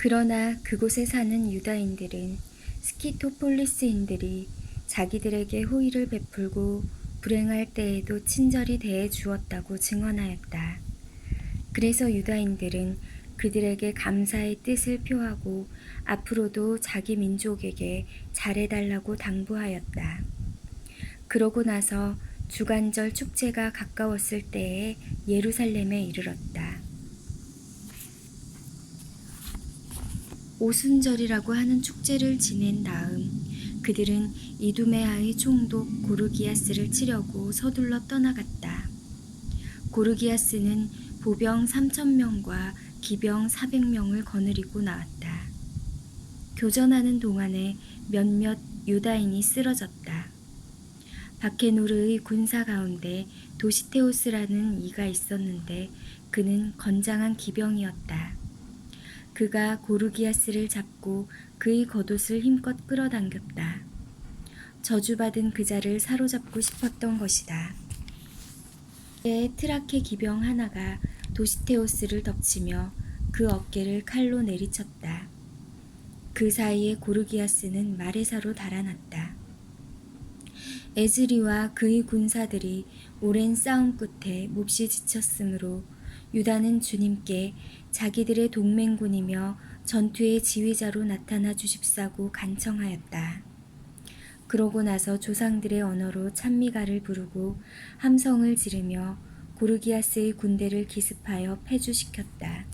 그러나 그곳에 사는 유다인들은 스키토폴리스인들이 자기들에게 호의를 베풀고 불행할 때에도 친절히 대해 주었다고 증언하였다. 그래서 유다인들은 그들에게 감사의 뜻을 표하고 앞으로도 자기 민족에게 잘해달라고 당부하였다. 그러고 나서 주간절 축제가 가까웠을 때에 예루살렘에 이르렀다. 오순절이라고 하는 축제를 지낸 다음 그들은 이두메아의 총독 고르기아스를 치려고 서둘러 떠나갔다. 고르기아스는 보병 3,000명과 기병 400명을 거느리고 나왔다. 교전하는 동안에 몇몇 유다인이 쓰러졌다. 바케노르의 군사 가운데 도시테오스라는 이가 있었는데 그는 건장한 기병이었다. 그가 고르기아스를 잡고 그의 겉옷을 힘껏 끌어당겼다. 저주받은 그자를 사로잡고 싶었던 것이다. 그때 트라케 기병 하나가 도시테오스를 덮치며 그 어깨를 칼로 내리쳤다. 그 사이에 고르기아스는 마레사로 달아났다. 에즈리와 그의 군사들이 오랜 싸움 끝에 몹시 지쳤으므로 유다는 주님께 자기들의 동맹군이며 전투의 지휘자로 나타나 주십사고 간청하였다. 그러고 나서 조상들의 언어로 찬미가를 부르고 함성을 지르며 고르기아스의 군대를 기습하여 패주시켰다.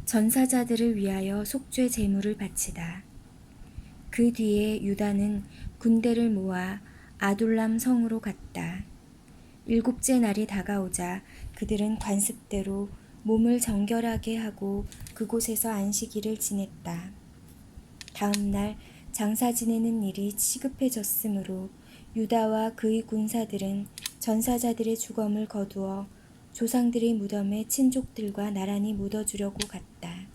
전사자들을 위하여 속죄 제물을 바치다. 그 뒤에 유다는 군대를 모아 아둘람 성으로 갔다. 7째 날이 다가오자 그들은 관습대로 몸을 정결하게 하고 그곳에서 안식일을 지냈다. 다음 날 장사 지내는 일이 시급해졌으므로 유다와 그의 군사들은 전사자들의 주검을 거두어 조상들의 무덤에 친족들과 나란히 묻어주려고 갔다.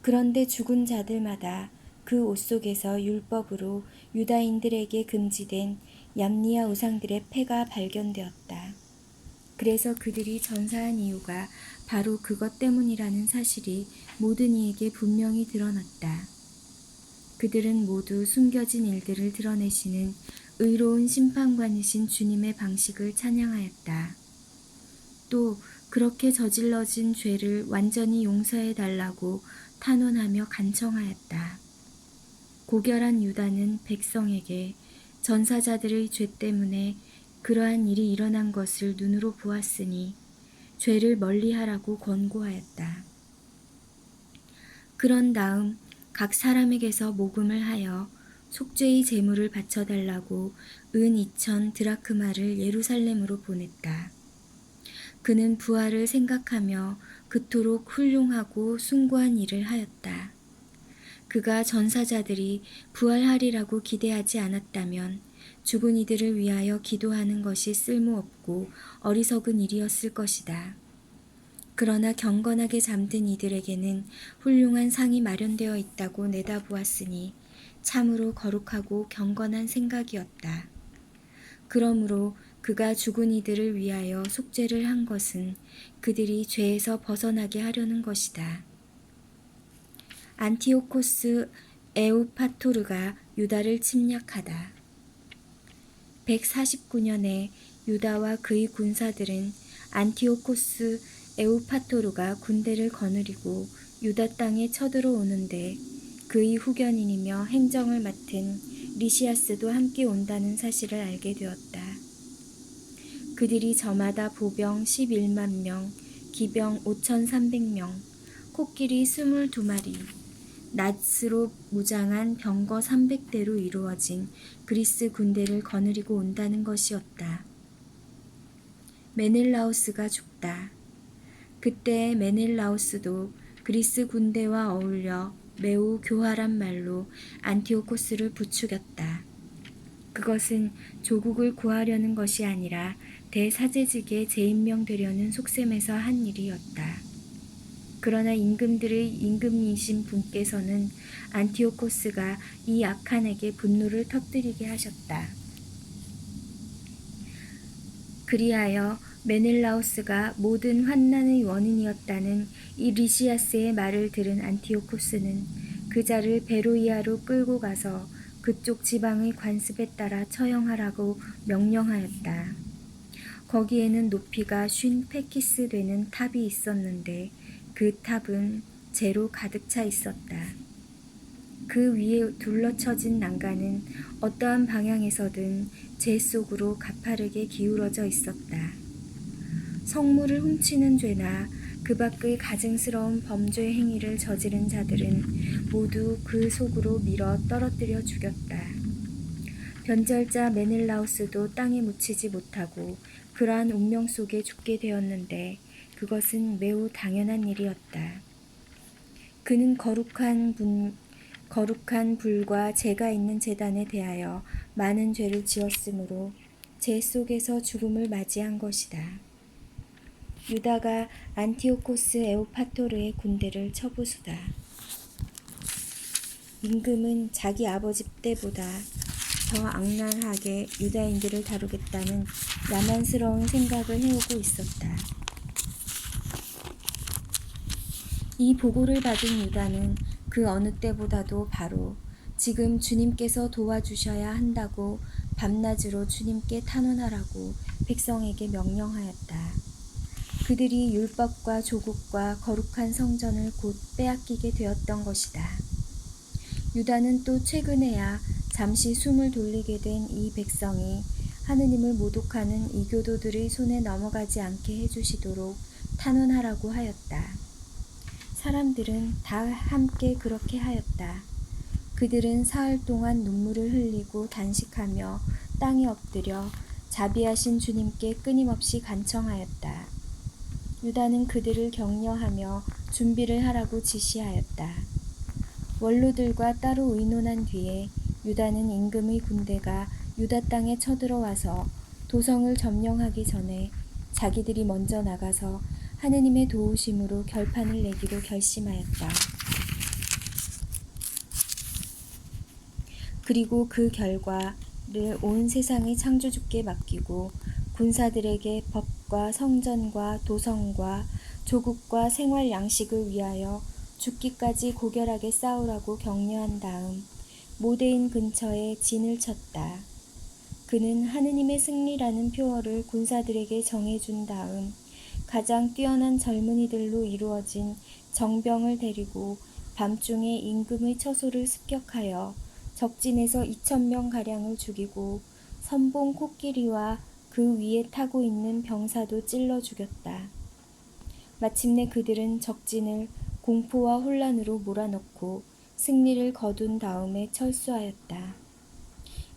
그런데 죽은 자들마다 그 옷 속에서 율법으로 유다인들에게 금지된 얌니아 우상들의 폐가 발견되었다. 그래서 그들이 전사한 이유가 바로 그것 때문이라는 사실이 모든 이에게 분명히 드러났다. 그들은 모두 숨겨진 일들을 드러내시는 의로운 심판관이신 주님의 방식을 찬양하였다. 또 그렇게 저질러진 죄를 완전히 용서해 달라고 탄원하며 간청하였다. 고결한 유다는 백성에게 전사자들의 죄 때문에 그러한 일이 일어난 것을 눈으로 보았으니 죄를 멀리하라고 권고하였다. 그런 다음 각 사람에게서 모금을 하여 속죄의 제물을 바쳐달라고 은 2,000 드라크마를 예루살렘으로 보냈다. 그는 부활을 생각하며 그토록 훌륭하고 숭고한 일을 하였다. 그가 전사자들이 부활하리라고 기대하지 않았다면 죽은 이들을 위하여 기도하는 것이 쓸모없고 어리석은 일이었을 것이다. 그러나 경건하게 잠든 이들에게는 훌륭한 상이 마련되어 있다고 내다보았으니 참으로 거룩하고 경건한 생각이었다. 그러므로 그가 죽은 이들을 위하여 속죄를 한 것은 그들이 죄에서 벗어나게 하려는 것이다. 안티오코스 에우파토르가 유다를 침략하다. 149년에 유다와 그의 군사들은 안티오코스 에우파토르가 군대를 거느리고 유다 땅에 쳐들어오는데 그의 후견인이며 행정을 맡은 리시아스도 함께 온다는 사실을 알게 되었다. 그들이 저마다 보병 11만 명, 기병 5,300명, 코끼리 22마리, 낫스로 무장한 병거 300대로 이루어진 그리스 군대를 거느리고 온다는 것이었다. 메넬라우스가 죽다. 그때 메넬라우스도 그리스 군대와 어울려 매우 교활한 말로 안티오코스를 부추겼다. 그것은 조국을 구하려는 것이 아니라 대사제직에 재임명되려는 속셈에서 한 일이었다. 그러나 임금들의 임금이신 분께서는 안티오코스가 이 악한에게 분노를 터뜨리게 하셨다. 그리하여 메넬라오스가 모든 환난의 원인이었다는 이 리시아스의 말을 들은 안티오코스는 그자를 베로이아로 끌고 가서 그쪽 지방의 관습에 따라 처형하라고 명령하였다. 거기에는 높이가 50 페키스 되는 탑이 있었는데 그 탑은 재로 가득 차 있었다. 그 위에 둘러쳐진 난간은 어떠한 방향에서든 재 속으로 가파르게 기울어져 있었다. 성물을 훔치는 죄나 그 밖의 가증스러운 범죄 행위를 저지른 자들은 모두 그 속으로 밀어 떨어뜨려 죽였다. 변절자 메넬라우스도 땅에 묻히지 못하고 그러한 운명 속에 죽게 되었는데 그것은 매우 당연한 일이었다. 그는 거룩한 불과 재가 있는 제단에 대하여 많은 죄를 지었으므로 재 속에서 죽음을 맞이한 것이다. 유다가 안티오코스 에오파토르의 군대를 쳐부수다. 임금은 자기 아버지 때보다 더 악랄하게 유다인들을 다루겠다는 야만스러운 생각을 해오고 있었다. 이 보고를 받은 유다는 그 어느 때보다도 바로 지금 주님께서 도와주셔야 한다고 밤낮으로 주님께 탄원하라고 백성에게 명령하였다. 그들이 율법과 조국과 거룩한 성전을 곧 빼앗기게 되었던 것이다. 유다는 또 최근에야 잠시 숨을 돌리게 된 이 백성이 하느님을 모독하는 이교도들의 손에 넘어가지 않게 해주시도록 탄원하라고 하였다. 사람들은 다 함께 그렇게 하였다. 그들은 사흘 동안 눈물을 흘리고 단식하며 땅에 엎드려 자비하신 주님께 끊임없이 간청하였다. 유다는 그들을 격려하며 준비를 하라고 지시하였다. 원로들과 따로 의논한 뒤에 유다는 임금의 군대가 유다 땅에 쳐들어와서 도성을 점령하기 전에 자기들이 먼저 나가서 하느님의 도우심으로 결판을 내기로 결심하였다. 그리고 그 결과를 온 세상의 창조주께 맡기고 군사들에게 법과 성전과 도성과 조국과 생활 양식을 위하여 죽기까지 고결하게 싸우라고 격려한 다음 모데인 근처에 진을 쳤다. 그는 하느님의 승리라는 표어를 군사들에게 정해준 다음 가장 뛰어난 젊은이들로 이루어진 정병을 데리고 밤중에 임금의 처소를 습격하여 적진에서 2,000명가량을 죽이고 선봉 코끼리와 그 위에 타고 있는 병사도 찔러 죽였다. 마침내 그들은 적진을 공포와 혼란으로 몰아넣고 승리를 거둔 다음에 철수하였다.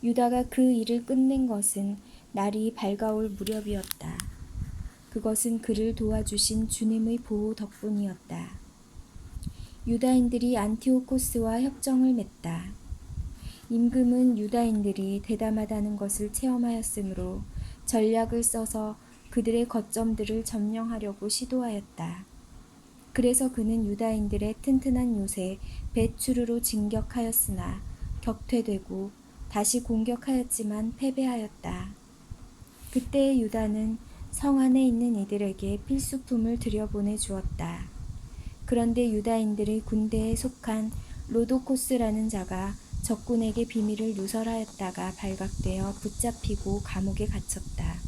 유다가 그 일을 끝낸 것은 날이 밝아올 무렵이었다. 그것은 그를 도와주신 주님의 보호 덕분이었다. 유다인들이 안티오코스와 협정을 맺다. 임금은 유다인들이 대담하다는 것을 체험하였으므로 전략을 써서 그들의 거점들을 점령하려고 시도하였다. 그래서 그는 유다인들의 튼튼한 요새 벳추르로 진격하였으나 격퇴되고 다시 공격하였지만 패배하였다. 그때 유다는 성 안에 있는 이들에게 필수품을 들여보내 주었다. 그런데 유다인들의 군대에 속한 로도코스라는 자가 적군에게 비밀을 누설하였다가 발각되어 붙잡히고 감옥에 갇혔다.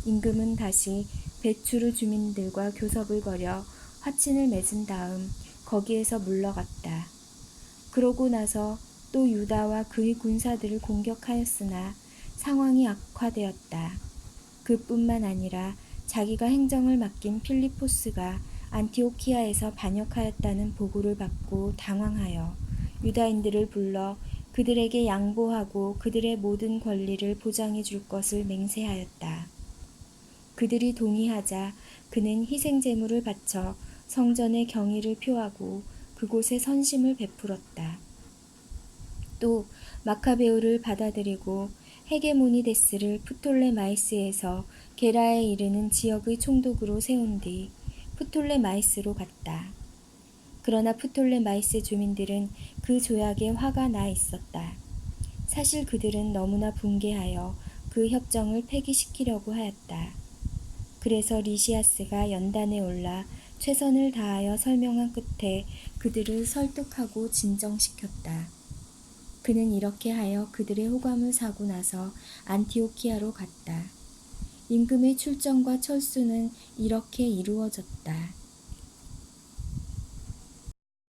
임금은 다시 벳추르 주민들과 교섭을 벌여 화친을 맺은 다음 거기에서 물러갔다. 그러고 나서 또 유다와 그의 군사들을 공격하였으나 상황이 악화되었다. 그뿐만 아니라 자기가 행정을 맡긴 필리포스가 안티오키아에서 반역하였다는 보고를 받고 당황하여 유다인들을 불러 그들에게 양보하고 그들의 모든 권리를 보장해 줄 것을 맹세하였다. 그들이 동의하자 그는 희생 제물을 바쳐 성전의 경의를 표하고 그곳에 선심을 베풀었다. 또 마카베오를 받아들이고 헤게모니데스를 프톨레마이스에서 게라에 이르는 지역의 총독으로 세운 뒤 프톨레마이스로 갔다. 그러나 프톨레마이스 주민들은 그 조약에 화가 나 있었다. 사실 그들은 너무나 분개하여 그 협정을 폐기시키려고 하였다. 그래서 리시아스가 연단에 올라 최선을 다하여 설명한 끝에 그들을 설득하고 진정시켰다. 그는 이렇게 하여 그들의 호감을 사고 나서 안티오키아로 갔다. 임금의 출정과 철수는 이렇게 이루어졌다.